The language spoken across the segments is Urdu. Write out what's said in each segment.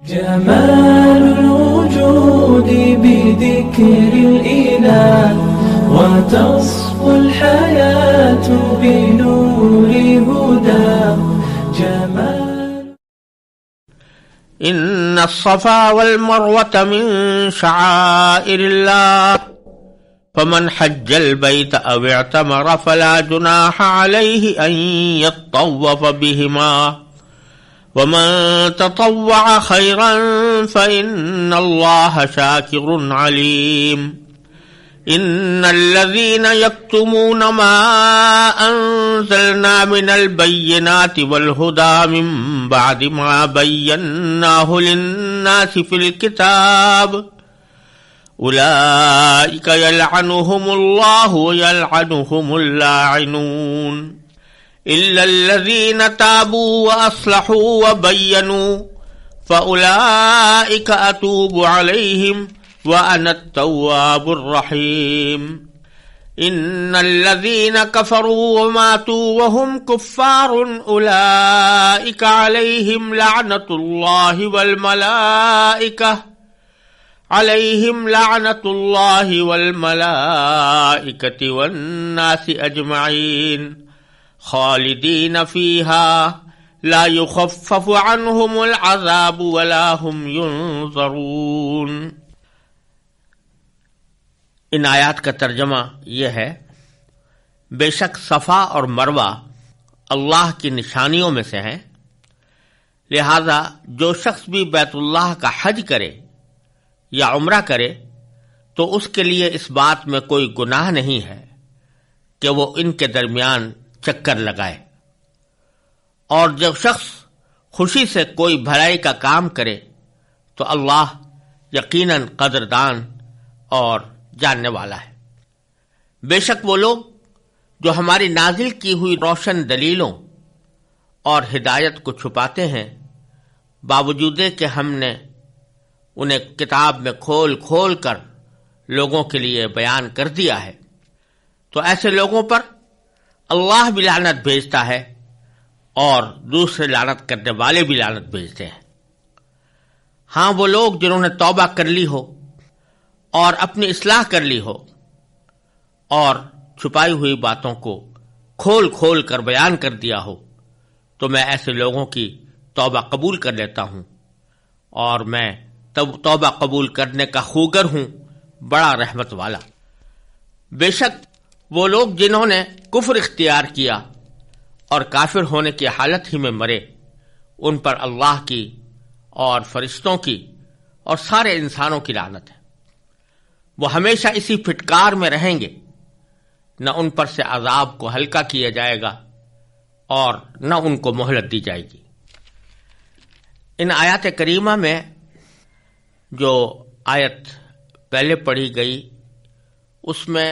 جمال الوجود بذكر الإله وتصفو الحياة بنور هداه جمال. إن الصفا والمروة من شعائر الله فمن حج البيت أو اعتمر فلا جناح عليه أن يطوف بهما ومن تطوع خيرا فإن الله شاكر عليم. إن الذين يكتمون ما أنزلنا من البينات والهدى من بعد ما بيناه للناس في الكتاب أولئك يلعنهم الله ويلعنهم اللاعنون إلا الذين تابوا وأصلحوا وبينوا فأولئك أتوب عليهم وأنا التواب الرحيم. إن الذين كفروا وماتوا وهم كفار أولئك عليهم لعنة الله والملائكة والناس أجمعين خالدين فيها لا يخفف عنهم العذاب ولا هم ينظرون. ان آیات کا ترجمہ یہ ہے، بے شک صفا اور مروہ اللہ کی نشانیوں میں سے ہیں، لہذا جو شخص بھی بیت اللہ کا حج کرے یا عمرہ کرے تو اس کے لیے اس بات میں کوئی گناہ نہیں ہے کہ وہ ان کے درمیان چکر لگائے، اور جب شخص خوشی سے کوئی بھلائی کا کام کرے تو اللہ یقیناً قدردان اور جاننے والا ہے. بے شک وہ لوگ جو ہماری نازل کی ہوئی روشن دلیلوں اور ہدایت کو چھپاتے ہیں باوجود کہ ہم نے انہیں کتاب میں کھول کھول کر لوگوں کے لیے بیان کر دیا ہے، تو ایسے لوگوں پر اللہ بھی لعنت بھیجتا ہے اور دوسرے لعنت کرنے والے بھی لعنت بھیجتے ہیں. ہاں، وہ لوگ جنہوں نے توبہ کر لی ہو اور اپنی اصلاح کر لی ہو اور چھپائی ہوئی باتوں کو کھول کھول کر بیان کر دیا ہو تو میں ایسے لوگوں کی توبہ قبول کر لیتا ہوں، اور میں توبہ قبول کرنے کا خوگر ہوں، بڑا رحمت والا. بے شک وہ لوگ جنہوں نے کفر اختیار کیا اور کافر ہونے کی حالت ہی میں مرے، ان پر اللہ کی اور فرشتوں کی اور سارے انسانوں کی لعنت ہے. وہ ہمیشہ اسی پھٹکار میں رہیں گے، نہ ان پر سے عذاب کو ہلکا کیا جائے گا اور نہ ان کو مہلت دی جائے گی. ان آیات کریمہ میں جو آیت پہلے پڑھی گئی اس میں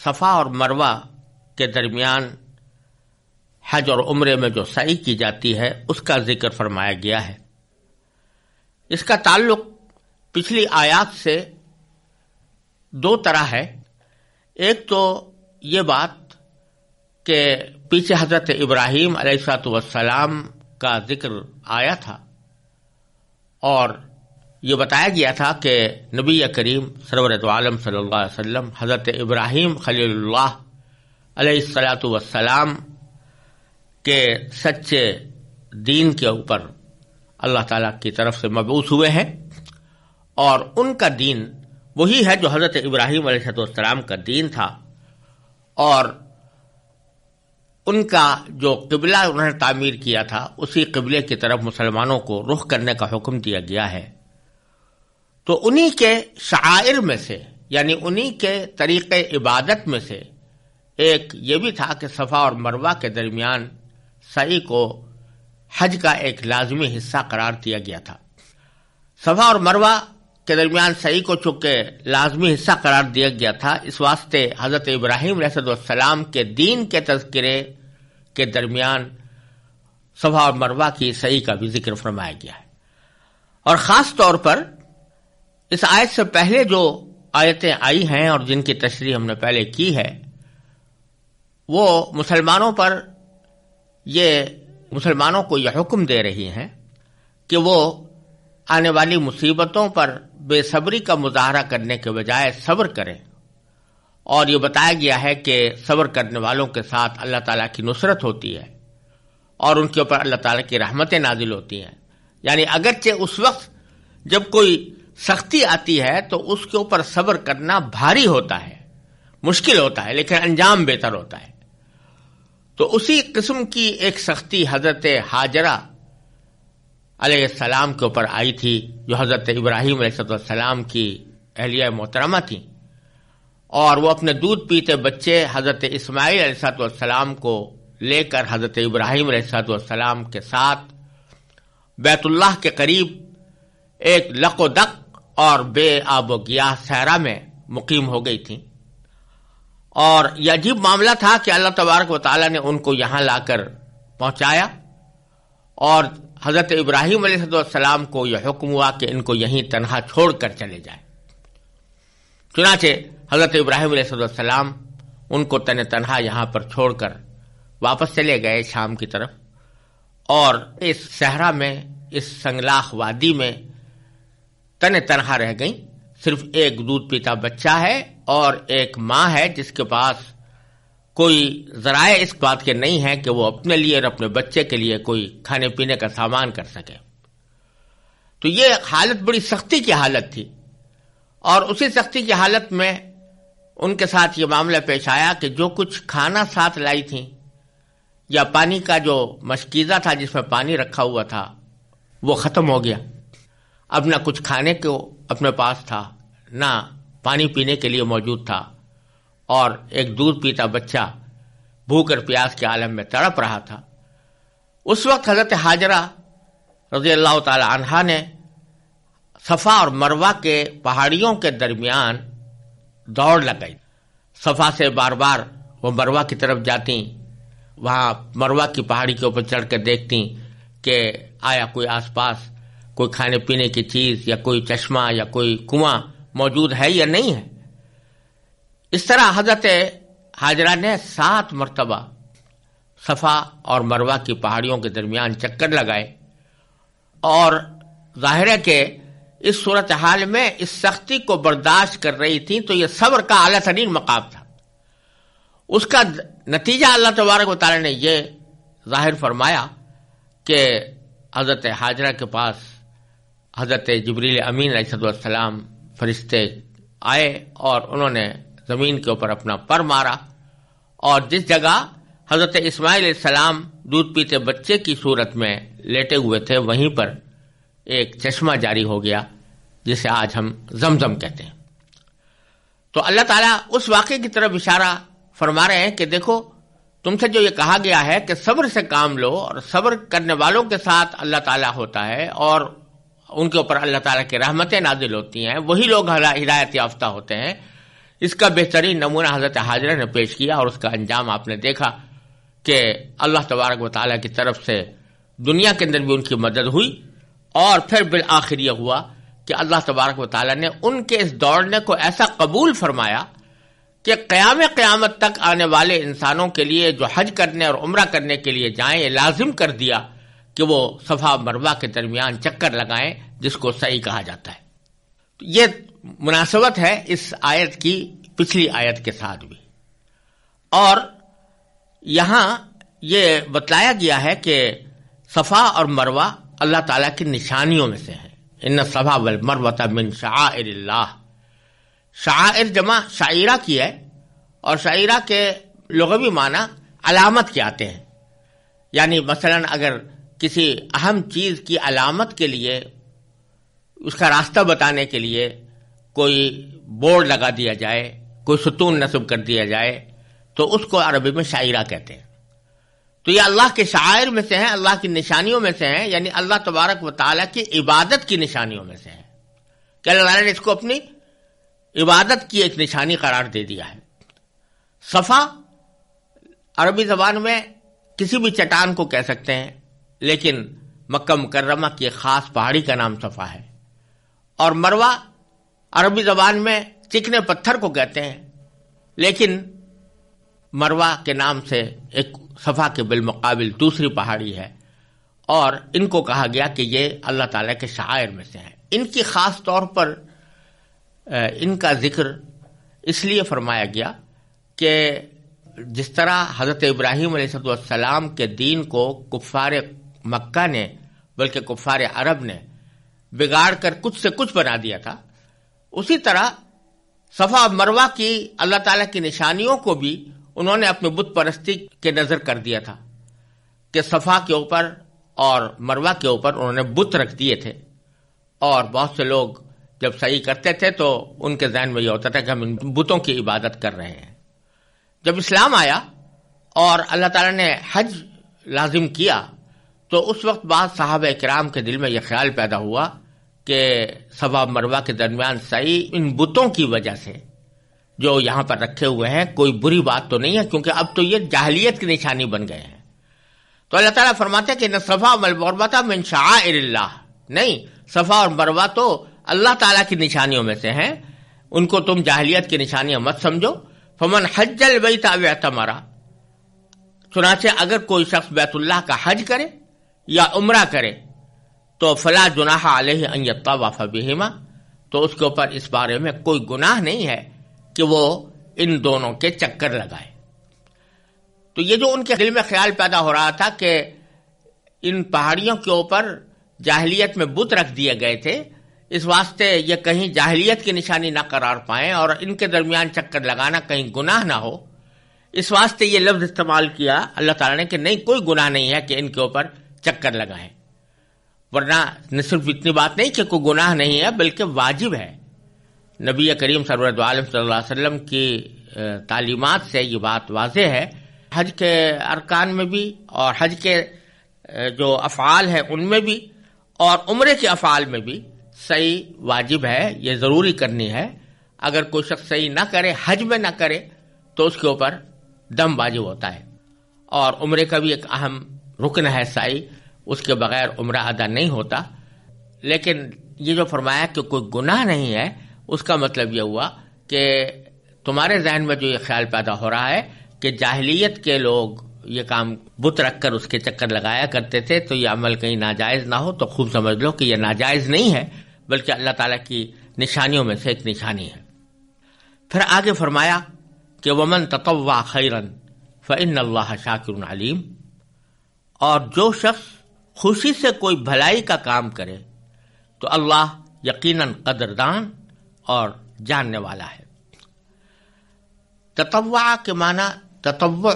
صفا اور مروہ کے درمیان حج اور عمرے میں جو سعی کی جاتی ہے اس کا ذکر فرمایا گیا ہے. اس کا تعلق پچھلی آیات سے دو طرح ہے. ایک تو یہ بات کہ پیچھے حضرت ابراہیم علیہ السلام کا ذکر آیا تھا اور یہ بتایا گیا تھا کہ نبی کریم سرور دو عالم صلی اللہ علیہ وسلم حضرت ابراہیم خلیل اللہ علیہ السلام کے سچے دین کے اوپر اللہ تعالیٰ کی طرف سے مبعوث ہوئے ہیں، اور ان کا دین وہی ہے جو حضرت ابراہیم علیہ السلام کا دین تھا، اور ان کا جو قبلہ انہوں نے تعمیر کیا تھا اسی قبلے کی طرف مسلمانوں کو رخ کرنے کا حکم دیا گیا ہے. تو انہی کے شعائر میں سے، یعنی انہی کے طریقے عبادت میں سے ایک یہ بھی تھا کہ صفا اور مروہ کے درمیان سعی کو حج کا ایک لازمی حصہ قرار دیا گیا تھا. صفا اور مروہ کے درمیان سعی کو چونکہ لازمی حصہ قرار دیا گیا تھا، اس واسطے حضرت ابراہیم علیہ السلام کے دین کے تذکرے کے درمیان صفا اور مروہ کی سعی کا بھی ذکر فرمایا گیا ہے. اور خاص طور پر اس آیت سے پہلے جو آیتیں آئی ہیں اور جن کی تشریح ہم نے پہلے کی ہے، وہ مسلمانوں کو یہ حکم دے رہی ہیں کہ وہ آنے والی مصیبتوں پر بے صبری کا مظاہرہ کرنے کے بجائے صبر کریں، اور یہ بتایا گیا ہے کہ صبر کرنے والوں کے ساتھ اللہ تعالیٰ کی نصرت ہوتی ہے اور ان کے اوپر اللہ تعالیٰ کی رحمتیں نازل ہوتی ہیں۔ یعنی اگرچہ اس وقت جب کوئی سختی آتی ہے تو اس کے اوپر صبر کرنا بھاری ہوتا ہے، مشکل ہوتا ہے، لیکن انجام بہتر ہوتا ہے۔ تو اسی قسم کی ایک سختی حضرت ہاجرہ علیہ السلام کے اوپر آئی تھی، جو حضرت ابراہیم علیہ السلام کی اہلیہ محترمہ تھیں، اور وہ اپنے دودھ پیتے بچے حضرت اسماعیل علیہ السلام کو لے کر حضرت ابراہیم علیہ السلام کے ساتھ بیت اللہ کے قریب ایک لق و دق اور بے آب و گیاہ صحرا میں مقیم ہو گئی تھیں۔ اور یہ عجیب معاملہ تھا کہ اللہ تبارک و تعالیٰ نے ان کو یہاں لا کر پہنچایا، اور حضرت ابراہیم علیہ السلام کو یہ حکم ہوا کہ ان کو یہیں تنہا چھوڑ کر چلے جائیں۔ چنانچہ حضرت ابراہیم علیہ السلام ان کو تنہا یہاں پر چھوڑ کر واپس چلے گئے شام کی طرف، اور اس صحرا میں، اس سنگلاخ وادی میں تنہا رہ گئیں۔ صرف ایک دودھ پیتا بچہ ہے اور ایک ماں ہے جس کے پاس کوئی ذرائع اس بات کے نہیں ہے کہ وہ اپنے لیے اور اپنے بچے کے لیے کوئی کھانے پینے کا سامان کر سکے۔ تو یہ حالت بڑی سختی کی حالت تھی، اور اسی سختی کی حالت میں ان کے ساتھ یہ معاملہ پیش آیا کہ جو کچھ کھانا ساتھ لائی تھیں، یا پانی کا جو مشکیزہ تھا جس میں پانی رکھا ہوا تھا، وہ ختم ہو گیا۔ اب نہ کچھ کھانے کو اپنے پاس تھا، نہ پانی پینے کے لیے موجود تھا، اور ایک دودھ پیتا بچہ بھوک اور پیاس کے عالم میں تڑپ رہا تھا۔ اس وقت حضرت ہاجرہ رضی اللہ تعالی عنہا نے صفا اور مروہ کے پہاڑیوں کے درمیان دوڑ لگائی۔ صفا سے بار بار وہ مروہ کی طرف جاتی، وہاں مروہ کی پہاڑی کے اوپر چڑھ کر دیکھتی کہ آیا کوئی آس پاس کوئی کھانے پینے کی چیز یا کوئی چشمہ یا کوئی کنواں موجود ہے یا نہیں ہے۔ اس طرح حضرت ہاجرہ نے 7 مرتبہ صفا اور مروہ کی پہاڑیوں کے درمیان چکر لگائے، اور ظاہر ہے کہ اس صورتحال میں اس سختی کو برداشت کر رہی تھی، تو یہ صبر کا اعلیٰ ترین مقام تھا۔ اس کا نتیجہ اللہ تبارک و تعالی نے یہ ظاہر فرمایا کہ حضرت ہاجرہ کے پاس حضرت جبریل امین علیہ السلام فرشتے آئے، اور انہوں نے زمین کے اوپر اپنا پر مارا، اور جس جگہ حضرت اسماعیل علیہ السلام دودھ پیتے بچے کی صورت میں لیٹے ہوئے تھے، وہیں پر ایک چشمہ جاری ہو گیا جسے آج ہم زمزم کہتے ہیں۔ تو اللہ تعالیٰ اس واقعے کی طرف اشارہ فرما رہے ہیں کہ دیکھو، تم سے جو یہ کہا گیا ہے کہ صبر سے کام لو، اور صبر کرنے والوں کے ساتھ اللہ تعالیٰ ہوتا ہے، اور ان کے اوپر اللہ تعالیٰ کی رحمتیں نازل ہوتی ہیں، وہی لوگ ہدایت یافتہ ہوتے ہیں۔ اس کا بہترین نمونہ حضرت ہاجرہ نے پیش کیا، اور اس کا انجام آپ نے دیکھا کہ اللہ تبارک و تعالیٰ کی طرف سے دنیا کے اندر بھی ان کی مدد ہوئی، اور پھر بالآخر یہ ہوا کہ اللہ تبارک و تعالیٰ نے ان کے اس دوڑنے کو ایسا قبول فرمایا کہ قیامت تک آنے والے انسانوں کے لیے جو حج کرنے اور عمرہ کرنے کے لیے جائیں، یہ لازم کر دیا کہ وہ صفا مروہ کے درمیان چکر لگائیں، جس کو سعی کہا جاتا ہے۔ یہ مناسبت ہے اس آیت کی پچھلی آیت کے ساتھ بھی، اور یہاں یہ بتلایا گیا ہے کہ صفا اور مروہ اللہ تعالیٰ کی نشانیوں میں سے ہیں۔ ان الصفا والمروہ من شعائر اللہ۔ شعائر جمع شعیرہ کی ہے، اور شعیرہ کے لغوی معنی علامت کے آتے ہیں۔ یعنی مثلا اگر کسی اہم چیز کی علامت کے لیے، اس کا راستہ بتانے کے لیے کوئی بورڈ لگا دیا جائے، کوئی ستون نصب کر دیا جائے، تو اس کو عربی میں شعیرہ کہتے ہیں۔ تو یہ اللہ کے شعائر میں سے ہیں، اللہ کی نشانیوں میں سے ہیں، یعنی اللہ تبارک و تعالیٰ کی عبادت کی نشانیوں میں سے ہیں، کہ اللہ تعالیٰ نے اس کو اپنی عبادت کی ایک نشانی قرار دے دیا ہے۔ صفا عربی زبان میں کسی بھی چٹان کو کہہ سکتے ہیں، لیکن مکہ مکرمہ کی ایک خاص پہاڑی کا نام صفا ہے، اور مروہ عربی زبان میں چکنے پتھر کو کہتے ہیں، لیکن مروہ کے نام سے ایک صفا کے بالمقابل دوسری پہاڑی ہے، اور ان کو کہا گیا کہ یہ اللہ تعالیٰ کے شعائر میں سے ہیں۔ ان کی خاص طور پر ان کا ذکر اس لیے فرمایا گیا کہ جس طرح حضرت ابراہیم علیہ السلام کے دین کو کفار مکہ نے بلکہ کفار عرب نے بگاڑ کر کچھ سے کچھ بنا دیا تھا، اسی طرح صفا اور مروہ کی اللہ تعالیٰ کی نشانیوں کو بھی انہوں نے اپنے بت پرستی کے نظر کر دیا تھا کہ صفا کے اوپر اور مروہ کے اوپر انہوں نے بت رکھ دیے تھے، اور بہت سے لوگ جب صحیح کرتے تھے تو ان کے ذہن میں یہ ہوتا تھا کہ ہم ان بتوں کی عبادت کر رہے ہیں۔ جب اسلام آیا اور اللہ تعالیٰ نے حج لازم کیا تو اس وقت بعض صحابہ کرام کے دل میں یہ خیال پیدا ہوا کہ صفا مروہ کے درمیان سعی ان بتوں کی وجہ سے جو یہاں پر رکھے ہوئے ہیں کوئی بری بات تو نہیں ہے، کیونکہ اب تو یہ جاہلیت کی نشانی بن گئے ہیں۔ تو اللہ تعالیٰ فرماتے ہیں کہ صفا والمروہ من شعائر اللہ، نہیں، صفا اور مروہ تو اللہ تعالیٰ کی نشانیوں میں سے ہیں، ان کو تم جاہلیت کی نشانیاں مت سمجھو۔ فمن حج البیت او اعتمر، چنانچہ اگر کوئی شخص بیت اللہ کا حج کرے یا عمرہ کرے تو فلا جناح علیہ ان یطوف بہما، تو اس کے اوپر اس بارے میں کوئی گناہ نہیں ہے کہ وہ ان دونوں کے چکر لگائے۔ تو یہ جو ان کے دل میں خیال پیدا ہو رہا تھا کہ ان پہاڑیوں کے اوپر جاہلیت میں بت رکھ دیے گئے تھے، اس واسطے یہ کہیں جاہلیت کی نشانی نہ قرار پائیں اور ان کے درمیان چکر لگانا کہیں گناہ نہ ہو، اس واسطے یہ لفظ استعمال کیا اللہ تعالیٰ نے کہ نہیں، کوئی گناہ نہیں ہے کہ ان کے اوپر چکر لگائیں۔ ورنہ نہ صرف اتنی بات نہیں کہ کوئی گناہ نہیں ہے بلکہ واجب ہے۔ نبی کریم سرور دو عالم صلی اللہ علیہ وسلم کی تعلیمات سے یہ بات واضح ہے، حج کے ارکان میں بھی اور حج کے جو افعال ہیں ان میں بھی اور عمرے کے افعال میں بھی صحیح واجب ہے، یہ ضروری کرنی ہے۔ اگر کوئی شخص صحیح نہ کرے، حج میں نہ کرے، تو اس کے اوپر دم واجب ہوتا ہے، اور عمرے کا بھی ایک اہم رکن ہے سعی، اس کے بغیر عمرہ ادا نہیں ہوتا۔ لیکن یہ جو فرمایا کہ کوئی گناہ نہیں ہے، اس کا مطلب یہ ہوا کہ تمہارے ذہن میں جو یہ خیال پیدا ہو رہا ہے کہ جاہلیت کے لوگ یہ کام بت رکھ کر اس کے چکر لگایا کرتے تھے تو یہ عمل کہیں ناجائز نہ ہو، تو خوب سمجھ لو کہ یہ ناجائز نہیں ہے بلکہ اللہ تعالیٰ کی نشانیوں میں سے ایک نشانی ہے۔ پھر آگے فرمایا کہ ومن تطوع خیرا فإن اللہ شاکر علیم، اور جو شخص خوشی سے کوئی بھلائی کا کام کرے تو اللہ یقیناً قدردان اور جاننے والا ہے۔ تطوع کے معنی، تطوع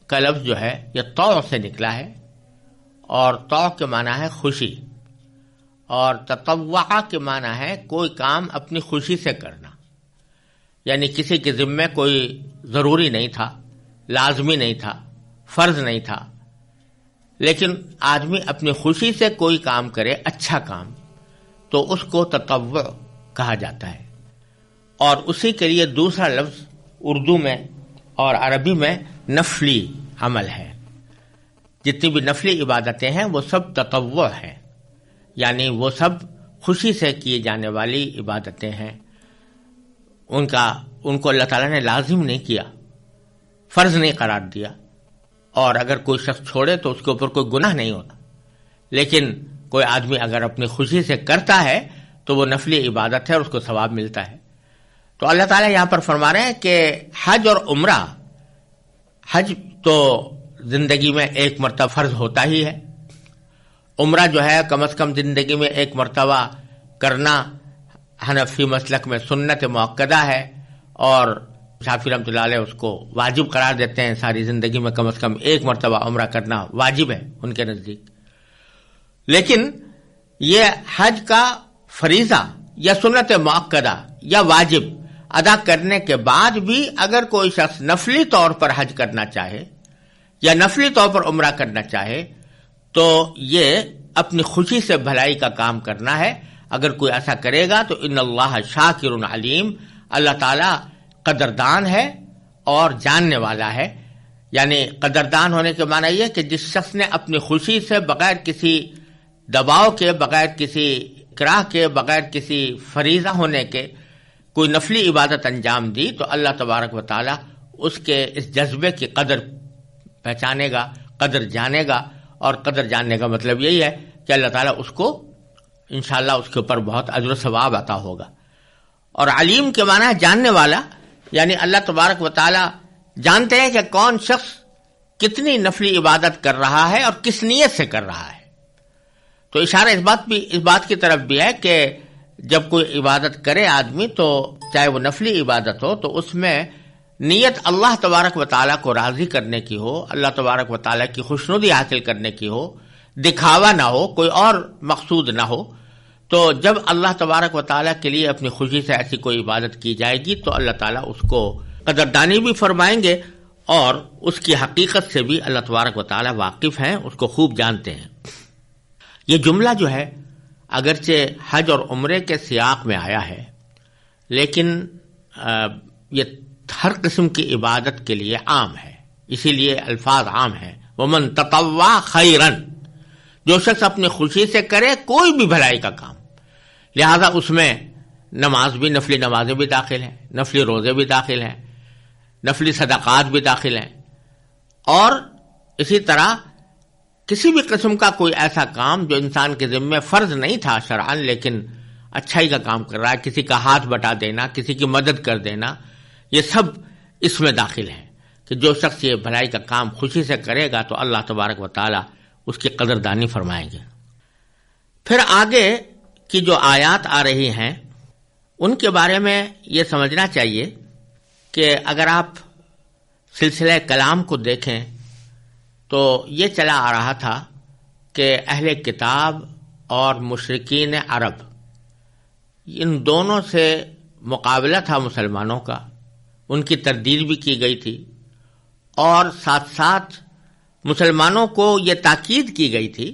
کا لفظ جو ہے یہ طوع سے نکلا ہے، اور طوع کے معنی ہے خوشی، اور تطوع کے معنی ہے کوئی کام اپنی خوشی سے کرنا، یعنی کسی کے ذمے کوئی ضروری نہیں تھا، لازمی نہیں تھا، فرض نہیں تھا، لیکن آدمی اپنی خوشی سے کوئی کام کرے، اچھا کام، تو اس کو تطوع کہا جاتا ہے۔ اور اسی کے لیے دوسرا لفظ اردو میں اور عربی میں نفلی عمل ہے۔ جتنی بھی نفلی عبادتیں ہیں وہ سب تطوع ہیں، یعنی وہ سب خوشی سے کیے جانے والی عبادتیں ہیں، ان کو اللہ تعالیٰ نے لازم نہیں کیا، فرض نہیں قرار دیا، اور اگر کوئی شخص چھوڑے تو اس کے اوپر کوئی گناہ نہیں ہوتا۔ لیکن کوئی آدمی اگر اپنی خوشی سے کرتا ہے تو وہ نفلی عبادت ہے اور اس کو ثواب ملتا ہے۔ تو اللہ تعالیٰ یہاں پر فرما رہے ہیں کہ حج اور عمرہ، حج تو زندگی میں ایک مرتبہ فرض ہوتا ہی ہے، عمرہ جو ہے کم از کم زندگی میں ایک مرتبہ کرنا حنفی مسلک میں سنت مؤکدہ ہے، اور شافعی رحمۃ اللہ علیہ اس کو واجب قرار دیتے ہیں، ساری زندگی میں کم از کم ایک مرتبہ عمرہ کرنا واجب ہے ان کے نزدیک۔ لیکن یہ حج کا فریضہ یا سنت مؤکدہ یا واجب ادا کرنے کے بعد بھی اگر کوئی شخص نفلی طور پر حج کرنا چاہے یا نفلی طور پر عمرہ کرنا چاہے تو یہ اپنی خوشی سے بھلائی کا کام کرنا ہے۔ اگر کوئی ایسا کرے گا تو ان اللہ شاکر علیم، اللہ تعالیٰ قدردان ہے اور جاننے والا ہے۔ یعنی قدردان ہونے کے معنی یہ کہ جس شخص نے اپنی خوشی سے بغیر کسی دباؤ کے، بغیر کسی اکراہ کے، بغیر کسی فریضہ ہونے کے کوئی نفلی عبادت انجام دی تو اللہ تبارک و تعالیٰ اس کے اس جذبے کی قدر پہچانے گا، قدر جانے گا، اور قدر جاننے کا مطلب یہی ہے کہ اللہ تعالیٰ اس کو انشاءاللہ اس کے اوپر بہت اجر و ثواب عطا ہوگا. اور علیم کے معنی ہے جاننے والا، یعنی اللہ تبارک و تعالیٰ جانتے ہیں کہ کون شخص کتنی نفلی عبادت کر رہا ہے اور کس نیت سے کر رہا ہے. تو اشارہ اس بات کی طرف بھی ہے کہ جب کوئی عبادت کرے آدمی تو چاہے وہ نفلی عبادت ہو تو اس میں نیت اللہ تبارک و تعالیٰ کو راضی کرنے کی ہو، اللہ تبارک و تعالیٰ کی خوشنودی حاصل کرنے کی ہو، دکھاوا نہ ہو، کوئی اور مقصود نہ ہو. تو جب اللہ تبارک و تعالیٰ کے لیے اپنی خوشی سے ایسی کوئی عبادت کی جائے گی تو اللہ تعالیٰ اس کو قدردانی بھی فرمائیں گے اور اس کی حقیقت سے بھی اللہ تبارک و تعالیٰ واقف ہیں، اس کو خوب جانتے ہیں. یہ جملہ جو ہے اگرچہ حج اور عمرے کے سیاق میں آیا ہے لیکن یہ ہر قسم کی عبادت کے لیے عام ہے، اسی لیے الفاظ عام ہیں. ومن تطوع خیرا، جو شخص اپنی خوشی سے کرے کوئی بھی بھلائی کا کام، لہذا اس میں نماز بھی، نفلی نمازیں بھی داخل ہیں، نفلی روزے بھی داخل ہیں، نفلی صدقات بھی داخل ہیں، اور اسی طرح کسی بھی قسم کا کوئی ایسا کام جو انسان کے ذمہ فرض نہیں تھا شرعاً لیکن اچھائی کا کام کر رہا ہے، کسی کا ہاتھ بٹا دینا، کسی کی مدد کر دینا، یہ سب اس میں داخل ہیں کہ جو شخص یہ بھلائی کا کام خوشی سے کرے گا تو اللہ تبارک و تعالی اس کی قدردانی فرمائیں گے. پھر آگے کی جو آیات آ رہی ہیں ان کے بارے میں یہ سمجھنا چاہیے کہ اگر آپ سلسلہ کلام کو دیکھیں تو یہ چلا آ رہا تھا کہ اہل کتاب اور مشرکین عرب ان دونوں سے مقابلہ تھا مسلمانوں کا، ان کی تردید بھی کی گئی تھی، اور ساتھ ساتھ مسلمانوں کو یہ تاکید کی گئی تھی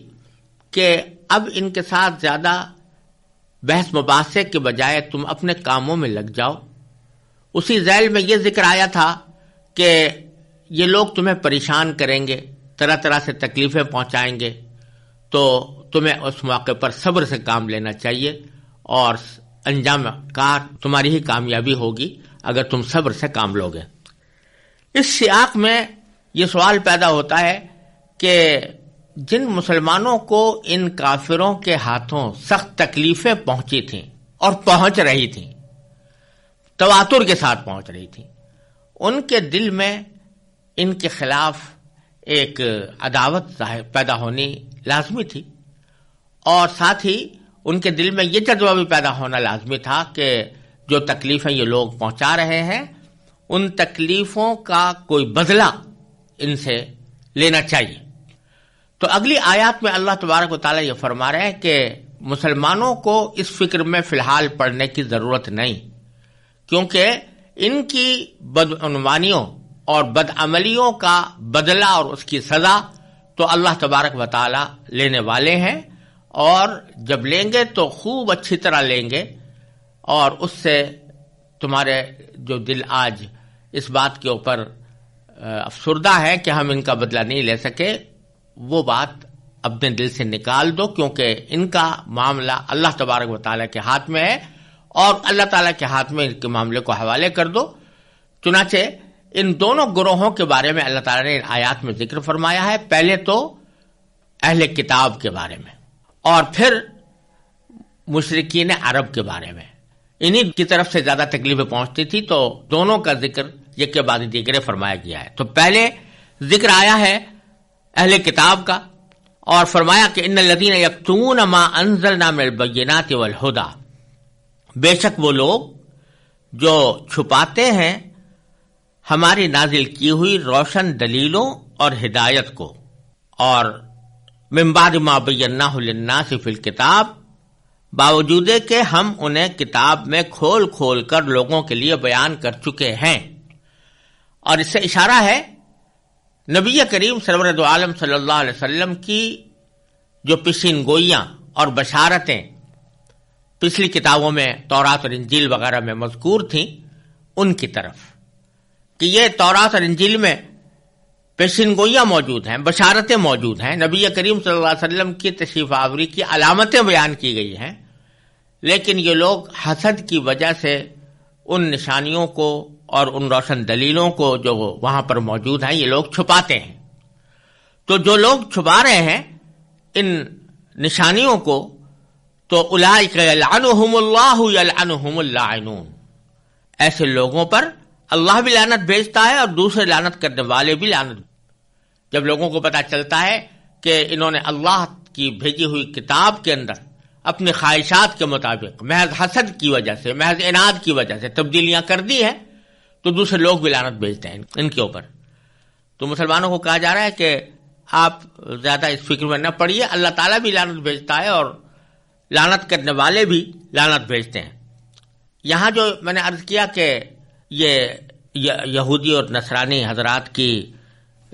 کہ اب ان کے ساتھ زیادہ بحث مباحثے کے بجائے تم اپنے کاموں میں لگ جاؤ. اسی ذیل میں یہ ذکر آیا تھا کہ یہ لوگ تمہیں پریشان کریں گے، طرح طرح سے تکلیفیں پہنچائیں گے، تو تمہیں اس موقع پر صبر سے کام لینا چاہیے اور انجام کار تمہاری ہی کامیابی ہوگی اگر تم صبر سے کام لوگے. اس سیاق میں یہ سوال پیدا ہوتا ہے کہ جن مسلمانوں کو ان کافروں کے ہاتھوں سخت تکلیفیں پہنچی تھیں اور پہنچ رہی تھیں، تواتر کے ساتھ پہنچ رہی تھیں، ان کے دل میں ان کے خلاف ایک عداوت پیدا ہونی لازمی تھی، اور ساتھ ہی ان کے دل میں یہ جذبہ بھی پیدا ہونا لازمی تھا کہ جو تکلیفیں یہ لوگ پہنچا رہے ہیں ان تکلیفوں کا کوئی بدلہ ان سے لینا چاہیے. تو اگلی آیات میں اللہ تبارک و تعالیٰ یہ فرما رہے ہیں کہ مسلمانوں کو اس فکر میں فی الحال پڑنے کی ضرورت نہیں، کیونکہ ان کی بدعنوانیوں اور بدعملیوں کا بدلہ اور اس کی سزا تو اللہ تبارک و تعالیٰ لینے والے ہیں، اور جب لیں گے تو خوب اچھی طرح لیں گے. اور اس سے تمہارے جو دل آج اس بات کے اوپر افسردہ ہے کہ ہم ان کا بدلہ نہیں لے سکے، وہ بات اپنے دل سے نکال دو، کیونکہ ان کا معاملہ اللہ تبارک و تعالیٰ کے ہاتھ میں ہے اور اللہ تعالیٰ کے ہاتھ میں ان کے معاملے کو حوالے کر دو. چنانچہ ان دونوں گروہوں کے بارے میں اللہ تعالیٰ نے ان آیات میں ذکر فرمایا ہے. پہلے تو اہل کتاب کے بارے میں اور پھر مشرکین عرب کے بارے میں، انہی کی طرف سے زیادہ تکلیفیں پہنچتی تھی، تو دونوں کا ذکر یک کے بعد دیگرے فرمایا گیا ہے. تو پہلے ذکر آیا ہے اہل کتاب کا، اور فرمایا کہ ان الذین یکتمون ما انزلنا من البینات والہدی، بے شک وہ لوگ جو چھپاتے ہیں ہماری نازل کی ہوئی روشن دلیلوں اور ہدایت کو، اور من بعد ما بیناہ للناس فی الکتاب، باوجود کہ ہم انہیں کتاب میں کھول کھول کر لوگوں کے لیے بیان کر چکے ہیں. اور اس سے اشارہ ہے نبی کریم سرور دو عالم صلی اللہ علیہ وسلم کی جو پیشین گوئیاں اور بشارتیں پچھلی کتابوں میں تورات اور انجیل وغیرہ میں مذکور تھیں ان کی طرف، کہ یہ تورات اور انجیل میں پیشین گوئیاں موجود ہیں، بشارتیں موجود ہیں، نبی کریم صلی اللہ علیہ وسلم کی تشریف آوری کی علامتیں بیان کی گئی ہیں، لیکن یہ لوگ حسد کی وجہ سے ان نشانیوں کو اور ان روشن دلیلوں کو جو وہاں پر موجود ہیں یہ لوگ چھپاتے ہیں. تو جو لوگ چھپا رہے ہیں ان نشانیوں کو تو اولئک یلعنہم اللہ یلعنہم اللاعنون، ایسے لوگوں پر اللہ بھی لعنت بھیجتا ہے اور دوسرے لعنت کرنے والے بھی لعنت۔ جب لوگوں کو پتہ چلتا ہے کہ انہوں نے اللہ کی بھیجی ہوئی کتاب کے اندر اپنی خواہشات کے مطابق محض حسد کی وجہ سے، محض عناد کی وجہ سے تبدیلیاں کر دی ہیں، تو دوسرے لوگ بھی لعنت بھیجتے ہیں ان کے اوپر۔ تو مسلمانوں کو کہا جا رہا ہے کہ آپ زیادہ اس فکر میں نہ پڑیے، اللہ تعالیٰ بھی لعنت بھیجتا ہے اور لعنت کرنے والے بھی لعنت بھیجتے ہیں۔ یہاں جو میں نے عرض کیا کہ یہ یہودی اور نصرانی حضرات کی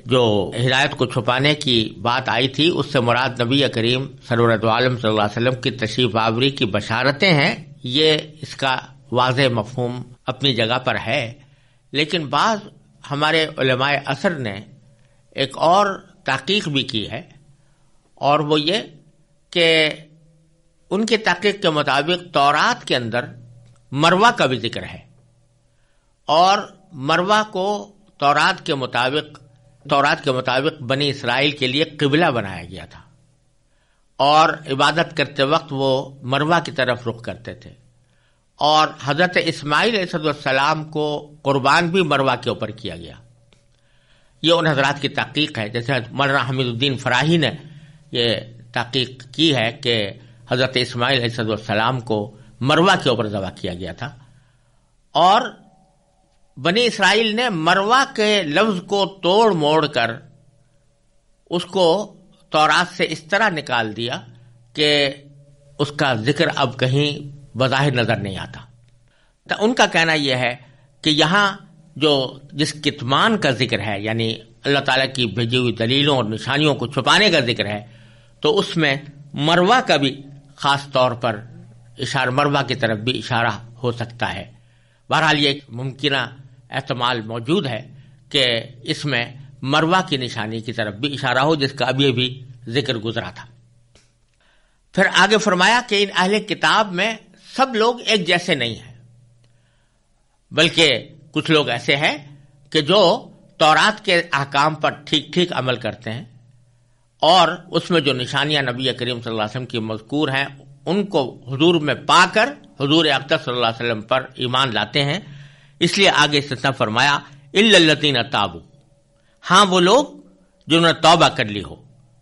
جو ہدایت کو چھپانے کی بات آئی تھی، اس سے مراد نبی کریم سرورت عالم صلی اللہ علیہ وسلم کی تشریف آوری کی بشارتیں ہیں۔ یہ اس کا واضح مفہوم اپنی جگہ پر ہے، لیکن بعض ہمارے علماء عصر نے ایک اور تحقیق بھی کی ہے، اور وہ یہ کہ ان کی تحقیق کے مطابق تورات کے اندر مروہ کا بھی ذکر ہے، اور مروہ کو تورات کے مطابق بنی اسرائیل کے لیے قبلہ بنایا گیا تھا، اور عبادت کرتے وقت وہ مروہ کی طرف رخ کرتے تھے، اور حضرت اسماعیل علیہ السلام کو قربان بھی مروہ کے اوپر کیا گیا۔ یہ ان حضرات کی تحقیق ہے، جیسے مولانا حمید الدین فراہی نے یہ تحقیق کی ہے کہ حضرت اسماعیل علیہ السلام کو مروہ کے اوپر ذبح کیا گیا تھا، اور بنی اسرائیل نے مروہ کے لفظ کو توڑ موڑ کر اس کو تورات سے اس طرح نکال دیا کہ اس کا ذکر اب کہیں بظاہر نظر نہیں آتا۔ تو ان کا کہنا یہ ہے کہ یہاں جو جس کتمان کا ذکر ہے، یعنی اللہ تعالیٰ کی بھیجی ہوئی دلیلوں اور نشانیوں کو چھپانے کا ذکر ہے، تو اس میں مروہ کا بھی خاص طور پر مروہ کی طرف بھی اشارہ ہو سکتا ہے۔ بہرحال یہ ایک ممکنہ احتمال موجود ہے کہ اس میں مروہ کی نشانی کی طرف بھی اشارہ ہو، جس کا ابھی بھی ذکر گزرا تھا۔ پھر آگے فرمایا کہ ان اہل کتاب میں سب لوگ ایک جیسے نہیں ہیں، بلکہ کچھ لوگ ایسے ہیں کہ جو تورات کے احکام پر ٹھیک ٹھیک عمل کرتے ہیں، اور اس میں جو نشانیاں نبی کریم صلی اللہ علیہ وسلم کی مذکور ہیں ان کو حضور میں پا کر حضور اقدس صلی اللہ علیہ وسلم پر ایمان لاتے ہیں۔ اس لیے آگے استثناء فرمایا الا الذین تابوا، ہاں وہ لوگ جنہوں نے توبہ کر لی ہو،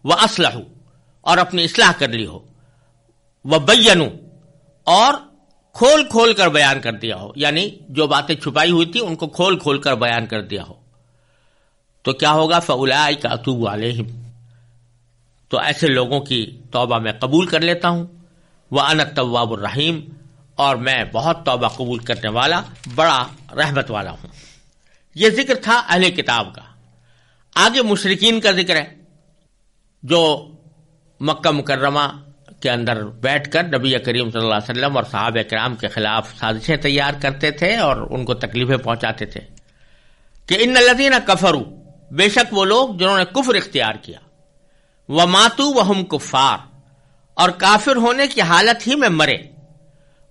واصلحوا اور اپنی اصلاح کر لی ہو، وبینوا اور کھول کھول کر بیان کر دیا ہو، یعنی جو باتیں چھپائی ہوئی تھی ان کو کھول کھول کر بیان کر دیا ہو، تو کیا ہوگا؟ فاولئک اتوب علیہم، تو ایسے لوگوں کی توبہ میں قبول کر لیتا ہوں، وانا التواب الرحیم، اور میں بہت توبہ قبول کرنے والا بڑا رحمت والا ہوں۔ یہ ذکر تھا اہل کتاب کا۔ آگے مشرکین کا ذکر ہے، جو مکہ مکرمہ کے اندر بیٹھ کر نبی کریم صلی اللہ علیہ وسلم اور صحابہ کرام کے خلاف سازشیں تیار کرتے تھے اور ان کو تکلیفیں پہنچاتے تھے کہ ان الذین کفروا، بے شک وہ لوگ جنہوں نے کفر اختیار کیا، وماتوا وہم کفار، اور کافر ہونے کی حالت ہی میں مرے،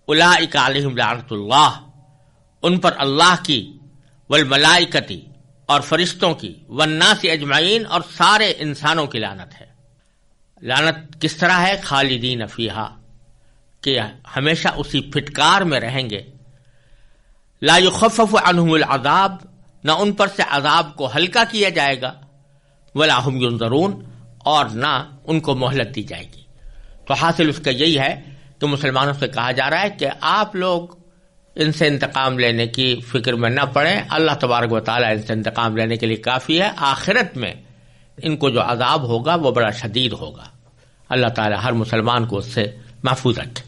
اولئک علیہم لعنت اللہ، ان پر اللہ کی، والملائکتی اور فرشتوں کی، والناس اجمعین اور سارے انسانوں کی لعنت ہے۔ لعنت کس طرح ہے؟ خالدین فیہا، کہ ہمیشہ اسی پھٹکار میں رہیں گے، لا یخفف عنہم العذاب، نہ ان پر سے عذاب کو ہلکا کیا جائے گا، ولا ہم ینظرون، اور نہ ان کو مہلت دی جائے گی۔ تو حاصل اس کا یہی ہے کہ مسلمانوں سے کہا جا رہا ہے کہ آپ لوگ ان سے انتقام لینے کی فکر میں نہ پڑیں، اللہ تبارک و تعالیٰ ان سے انتقام لینے کے لیے کافی ہے، آخرت میں ان کو جو عذاب ہوگا وہ بڑا شدید ہوگا۔ اللہ تعالیٰ ہر مسلمان کو اس سے محفوظ رکھے۔